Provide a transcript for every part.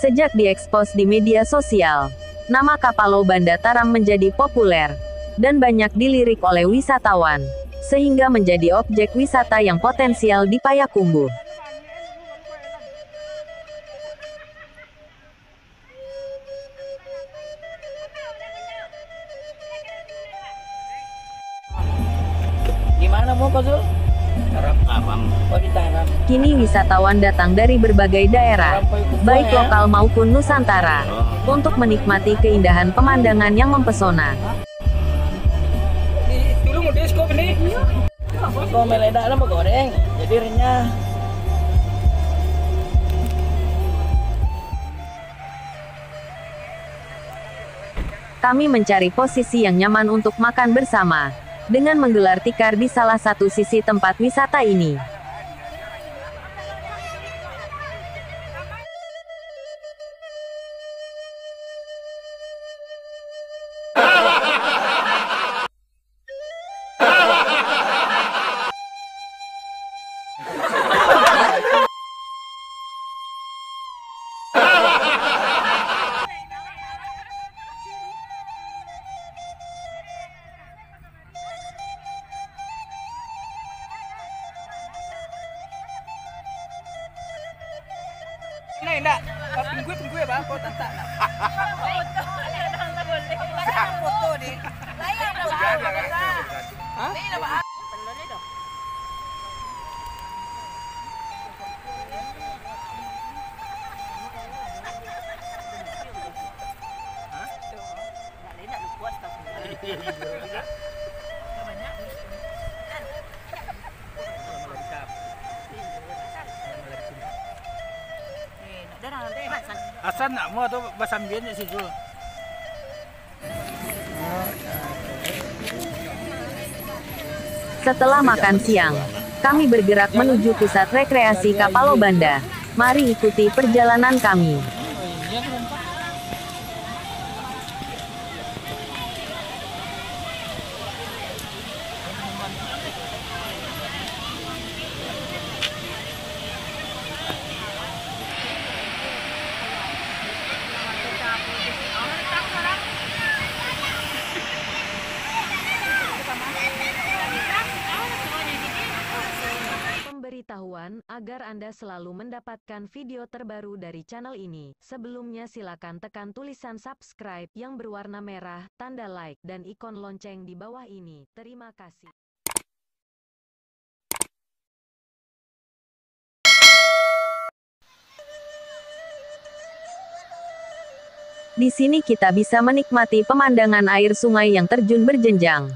Sejak diekspos di media sosial, nama Kapalo Banda Taram menjadi populer dan banyak dilirik oleh wisatawan, sehingga menjadi objek wisata yang potensial di Payakumbuh. Gimana mau Pak Zul? Tarap abang. Oh di Tarap. Kini wisatawan datang dari berbagai daerah, baik lokal maupun Nusantara, untuk menikmati keindahan pemandangan yang mempesona. Dulu mau diskop nih. Kalau meledak lah mau goreng, jadi renyah. Kami mencari posisi yang nyaman untuk makan bersama, dengan menggelar tikar di salah satu sisi tempat wisata ini. Nah, enggak. Pinggul ya, Bang. Kok tantak nak. Foto deh. Hah? Asan nak mau tu basambian di situ. Setelah makan siang, kami bergerak menuju pusat rekreasi Kapalo Banda. Mari ikuti perjalanan kami. Pemberitahuan agar Anda selalu mendapatkan video terbaru dari channel ini. Sebelumnya silakan tekan tulisan subscribe yang berwarna merah, tanda like, dan ikon lonceng di bawah ini. Terima kasih. Di sini kita bisa menikmati pemandangan air sungai yang terjun berjenjang.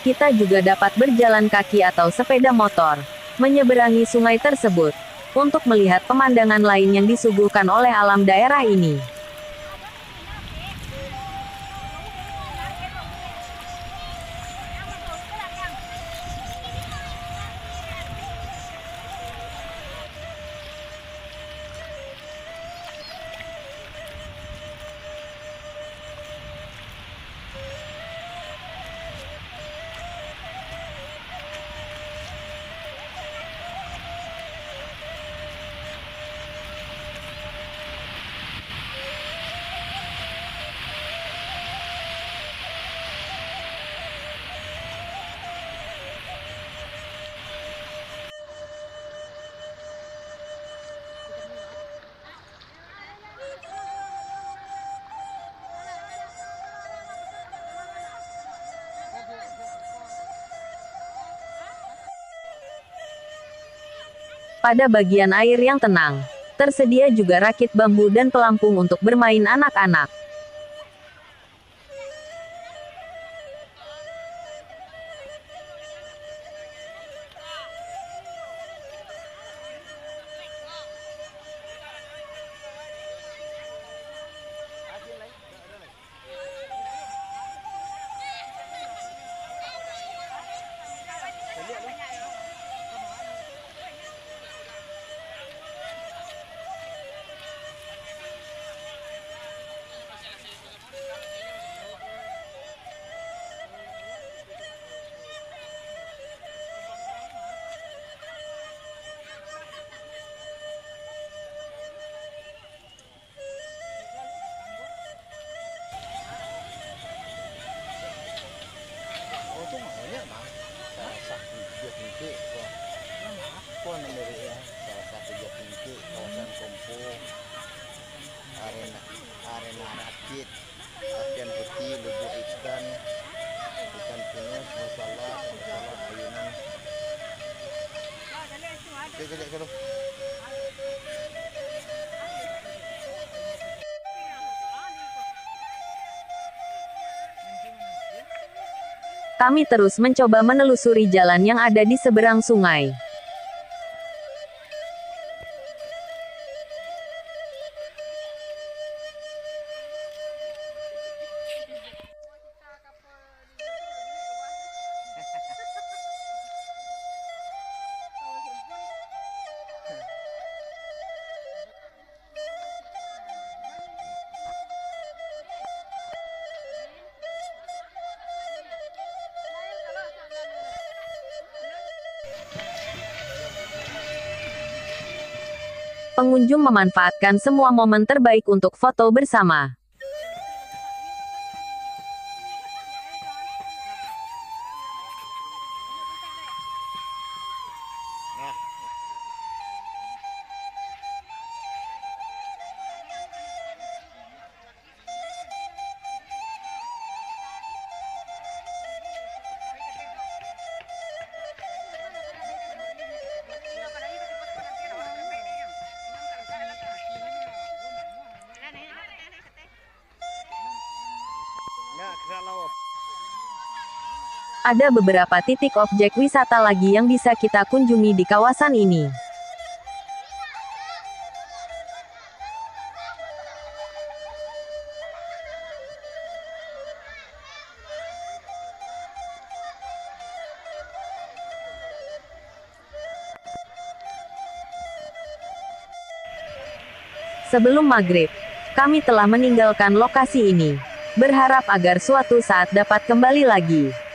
Kita juga dapat berjalan kaki atau sepeda motor, menyeberangi sungai tersebut, untuk melihat pemandangan lain yang disuguhkan oleh alam daerah ini. Pada bagian air yang tenang, tersedia juga rakit bambu dan pelampung untuk bermain anak-anak. Kawasan Kompo, arena rakit, latihan putih, lubuk ikan pinus, masalah ayunan. Oke. Kami terus mencoba menelusuri jalan yang ada di seberang sungai. Pengunjung memanfaatkan semua momen terbaik untuk foto bersama. Ada beberapa titik objek wisata lagi yang bisa kita kunjungi di kawasan ini. Sebelum maghrib, kami telah meninggalkan lokasi ini, berharap agar suatu saat dapat kembali lagi.